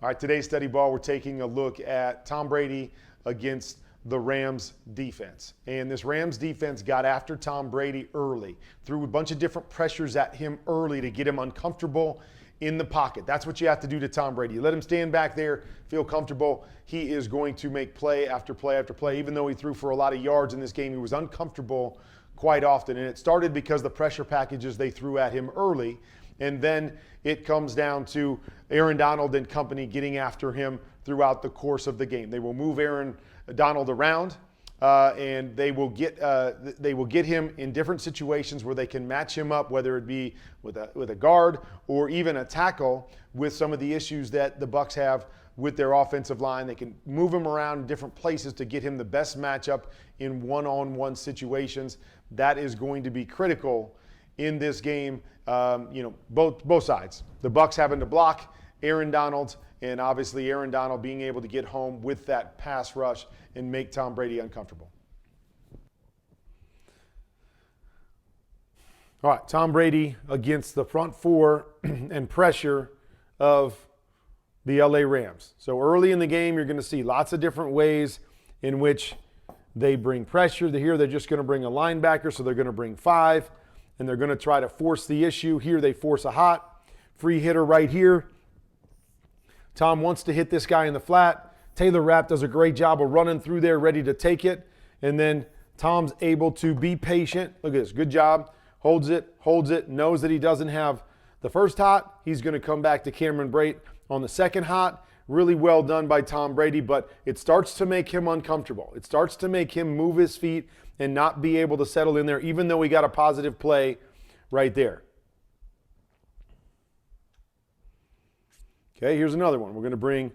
All right, today's study ball, we're taking a look at Tom Brady against the Rams defense. And this Rams defense got after Tom Brady early, threw a bunch of different pressures at him early to get him uncomfortable in the pocket. That's what you have to do to Tom Brady. You let him stand back there, feel comfortable. He is going to make play after play after play. Even though he threw for a lot of yards in this game, he was uncomfortable quite often. And it started because the pressure packages they threw at him early. And then it comes down to Aaron Donald and company getting after him throughout the course of the game. They will move Aaron Donald around, and they will get him in different situations where they can match him up, whether it be with a guard or even a tackle, with some of the issues that the Bucs have with their offensive line. They can move him around in different places to get him the best matchup in one-on-one situations. That is going to be critical in this game. Both sides. The Bucs having to block Aaron Donald, and obviously Aaron Donald being able to get home with that pass rush and make Tom Brady uncomfortable. All right, Tom Brady against the front four and pressure of the LA Rams. So early in the game, you're going to see lots of different ways in which they bring pressure. Here, they're just going to bring a linebacker, so they're going to bring 5. And they're going to try to force the issue. Here they force a hot free hitter right here. Tom wants to hit this guy in the flat. Taylor Rapp does a great job of running through there, ready to take it. And then Tom's able to be patient. Look at this. Good job. Holds it, knows that he doesn't have the first hot. He's going to come back to Cameron Brate on the second hot. Really well done by Tom Brady, but it starts to make him uncomfortable. It starts to make him move his feet and not be able to settle in there, even though he got a positive play right there. Okay, here's another one. We're going to bring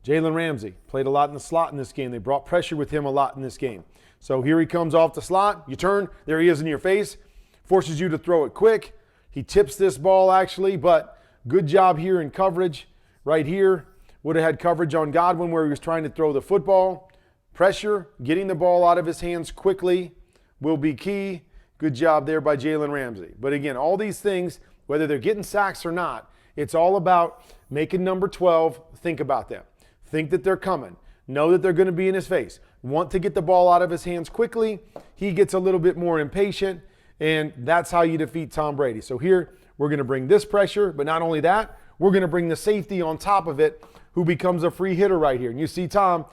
Jalen Ramsey. Played a lot in the slot in this game. They brought pressure with him a lot in this game. So here he comes off the slot. You turn. There he is in your face. Forces you to throw it quick. He tips this ball, actually, but good job here in coverage. Right here, would have had coverage on Godwin where he was trying to throw the football. Pressure, getting the ball out of his hands quickly will be key. Good job there by Jalen Ramsey. But again, all these things, whether they're getting sacks or not, it's all about making number 12 think about them. Think that they're coming. Know that they're going to be in his face. Want to get the ball out of his hands quickly. He gets a little bit more impatient, and that's how you defeat Tom Brady. So here, we're going to bring this pressure, but not only that, we're going to bring the safety on top of it, who becomes a free hitter right here. And you see Tom,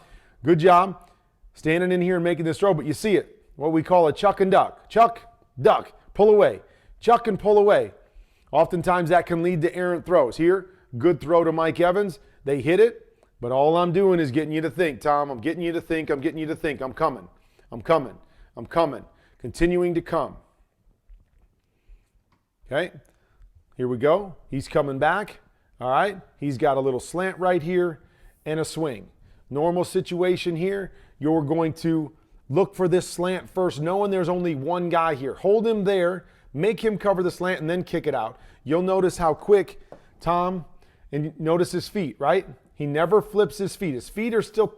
good job, standing in here and making this throw, but you see it, what we call a chuck and duck. Chuck, duck, pull away. Chuck and pull away. Oftentimes that can lead to errant throws. Here, good throw to Mike Evans. They hit it, but all I'm doing is getting you to think, Tom. I'm getting you to think. I'm getting you to think. I'm coming. I'm coming. I'm coming. Continuing to come. Okay, here we go. He's coming back. All right, he's got a little slant right here and a swing. Normal situation here, you're going to look for this slant first, knowing there's only one guy here. Hold him there, make him cover the slant, and then kick it out. You'll notice how quick Tom, and notice his feet, right? He never flips his feet. His feet are still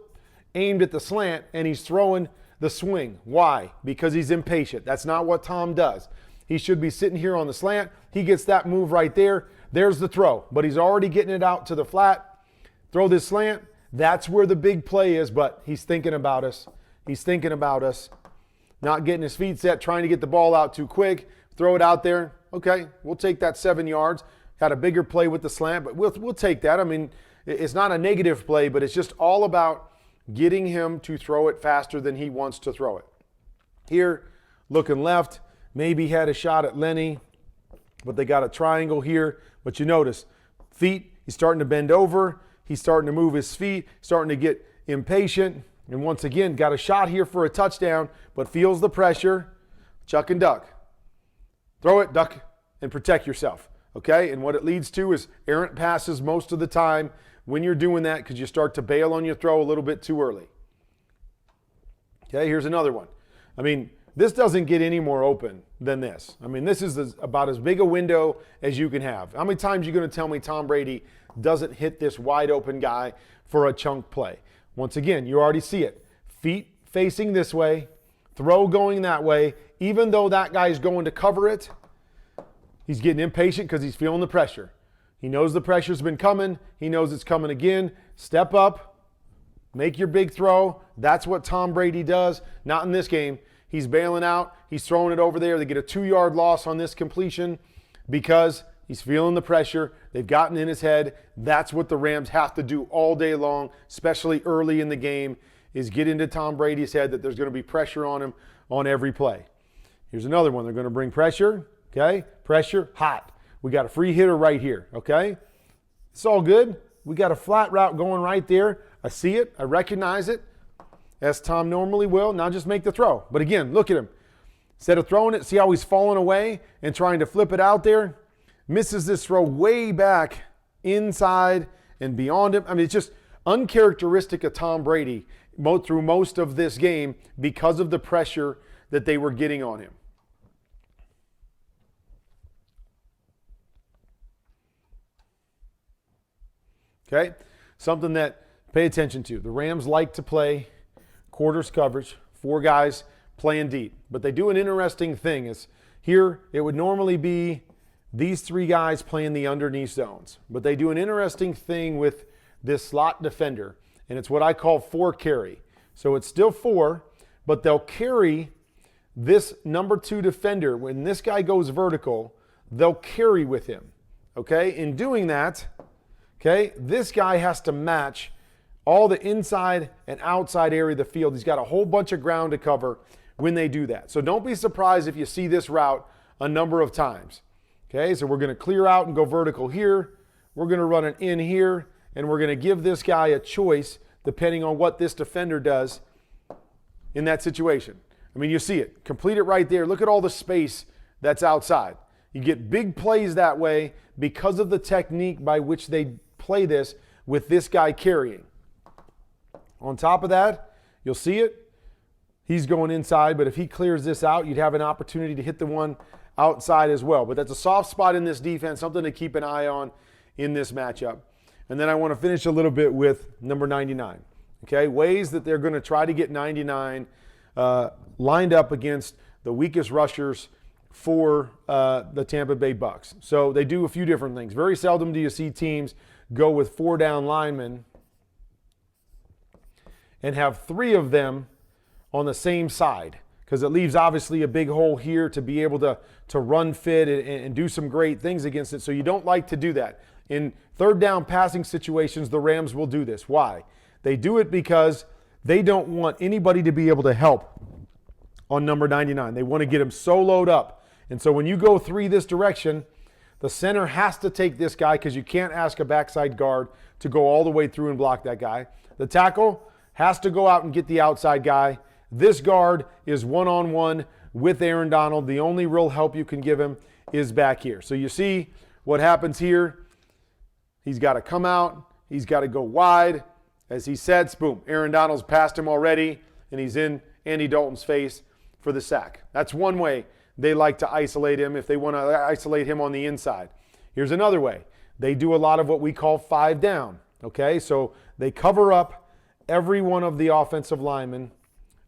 aimed at the slant, and he's throwing the swing. Why? Because he's impatient. That's not what Tom does. He should be sitting here on the slant. He gets that move right there. There's the throw, but he's already getting it out to the flat. Throw this slant. That's where the big play is, but he's thinking about us. He's thinking about us. Not getting his feet set, trying to get the ball out too quick. Throw it out there. Okay, we'll take that 7 yards. Had a bigger play with the slant, but we'll take that. I mean, it's not a negative play, but it's just all about getting him to throw it faster than he wants to throw it. Here, looking left, maybe had a shot at Lenny, but they got a triangle here. But you notice, feet, he's starting to bend over. He's starting to move his feet, starting to get impatient. And once again, got a shot here for a touchdown, but feels the pressure. Chuck and duck. Throw it, duck, and protect yourself. Okay? And what it leads to is errant passes most of the time when you're doing that, because you start to bail on your throw a little bit too early. Okay, here's another one. I mean, this doesn't get any more open than this. I mean, this is about as big a window as you can have. How many times are you going to tell me Tom Brady doesn't hit this wide open guy for a chunk play? Once again, you already see it. Feet facing this way, throw going that way. Even though that guy's going to cover it, he's getting impatient because he's feeling the pressure. He knows the pressure's been coming. He knows it's coming again. Step up. Make your big throw. That's what Tom Brady does. Not in this game. He's bailing out. He's throwing it over there. They get a 2-yard loss on this completion because he's feeling the pressure. They've gotten in his head. That's what the Rams have to do all day long, especially early in the game, is get into Tom Brady's head that there's going to be pressure on him on every play. Here's another one. They're going to bring pressure. Okay? Pressure. Hot. We got a free hitter right here. Okay? It's all good. We got a flat route going right there. I see it. I recognize it, as Tom normally will. Now just make the throw. But again, look at him. Instead of throwing it, see how he's falling away and trying to flip it out there? Misses this throw way back inside and beyond him. I mean, it's just uncharacteristic of Tom Brady through most of this game because of the pressure that they were getting on him. Okay? Something that pay attention to. The Rams like to play quarters coverage, 4 guys playing deep. But they do an interesting thing. Is here it would normally be these 3 guys playing the underneath zones. But they do an interesting thing with this slot defender, and it's what I call 4 carry. So it's still 4, but they'll carry this number 2 defender. When this guy goes vertical, they'll carry with him. Okay? In doing that, okay, this guy has to match all the inside and outside area of the field. He's got a whole bunch of ground to cover when they do that. So don't be surprised if you see this route a number of times. Okay, so we're going to clear out and go vertical here. We're going to run it in here, and we're going to give this guy a choice depending on what this defender does in that situation. I mean, you see it. Complete it right there. Look at all the space that's outside. You get big plays that way because of the technique by which they play this with this guy carrying. On top of that, you'll see it. He's going inside, but if he clears this out, you'd have an opportunity to hit the one outside as well. But that's a soft spot in this defense, something to keep an eye on in this matchup. And then I want to finish a little bit with number 99. Okay, ways that they're going to try to get 99 lined up against the weakest rushers for the Tampa Bay Bucs. So they do a few different things. Very seldom do you see teams go with 4 down linemen and have 3 of them on the same side, because it leaves obviously a big hole here to be able to run fit and do some great things against it. So you don't like to do that. In 3rd down passing situations, the Rams will do this. Why? They do it because they don't want anybody to be able to help on number 99. They want to get him soloed up. And so when you go 3 this direction, the center has to take this guy because you can't ask a backside guard to go all the way through and block that guy. The tackle has to go out and get the outside guy. This guard is one-on-one with Aaron Donald. The only real help you can give him is back here. So you see what happens here. He's got to come out. He's got to go wide. As he sets, boom, Aaron Donald's passed him already, and he's in Andy Dalton's face for the sack. That's one way they like to isolate him if they want to isolate him on the inside. Here's another way. They do a lot of what we call 5 down. Okay, so they cover up every one of the offensive linemen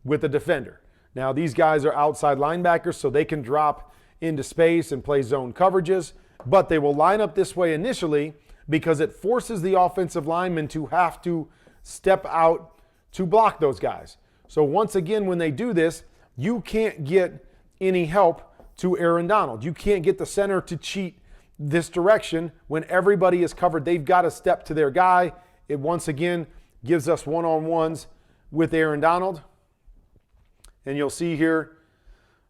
with a defender. Now, these guys are outside linebackers, so they can drop into space and play zone coverages, but they will line up this way initially because it forces the offensive linemen to have to step out to block those guys. So once again, when they do this, you can't get any help to Aaron Donald. You can't get the center to cheat this direction when everybody is covered. They've got to step to their guy. It once again gives us one-on-ones with Aaron Donald. And you'll see here,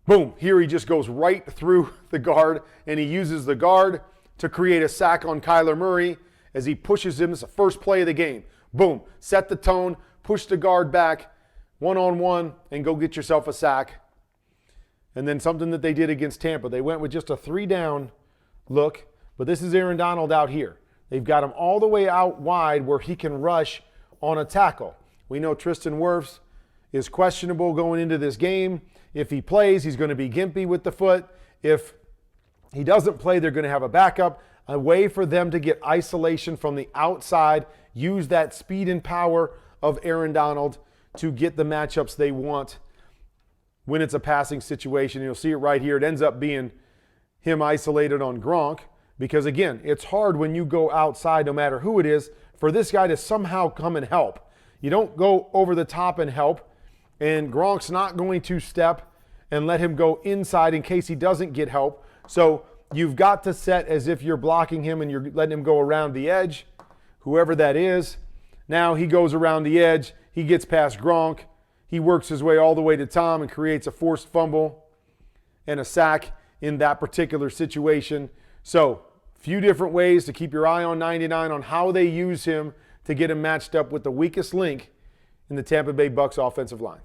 boom, here he just goes right through the guard, and he uses the guard to create a sack on Kyler Murray as he pushes him. It's the first play of the game. Boom, set the tone, push the guard back, one-on-one, and go get yourself a sack. And then something that they did against Tampa, they went with just a 3 down look, but this is Aaron Donald out here. They've got him all the way out wide where he can rush on a tackle. We know Tristan Wirfs is questionable going into this game. If he plays, he's going to be gimpy with the foot. If he doesn't play, they're going to have a backup, a way for them to get isolation from the outside, use that speed and power of Aaron Donald to get the matchups they want when it's a passing situation. You'll see it right here. It ends up being him isolated on Gronk, Because again, it's hard when you go outside, no matter who it is, for this guy to somehow come and help. You don't go over the top and help, and Gronk's not going to step and let him go inside in case he doesn't get help. So you've got to set as if you're blocking him and you're letting him go around the edge, whoever that is. Now he goes around the edge, he gets past Gronk, he works his way all the way to Tom and creates a forced fumble and a sack in that particular situation. So few different ways to keep your eye on 99 on how they use him to get him matched up with the weakest link in the Tampa Bay Bucs offensive line.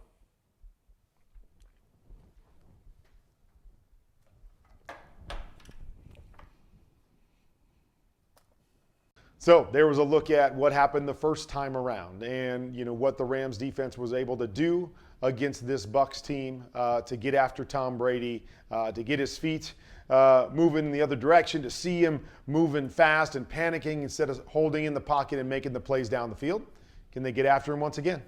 So there was a look at what happened the first time around and what the Rams defense was able to do against this Bucs team to get after Tom Brady, to get his feet moving in the other direction, to see him moving fast and panicking instead of holding in the pocket and making the plays down the field. Can they get after him once again?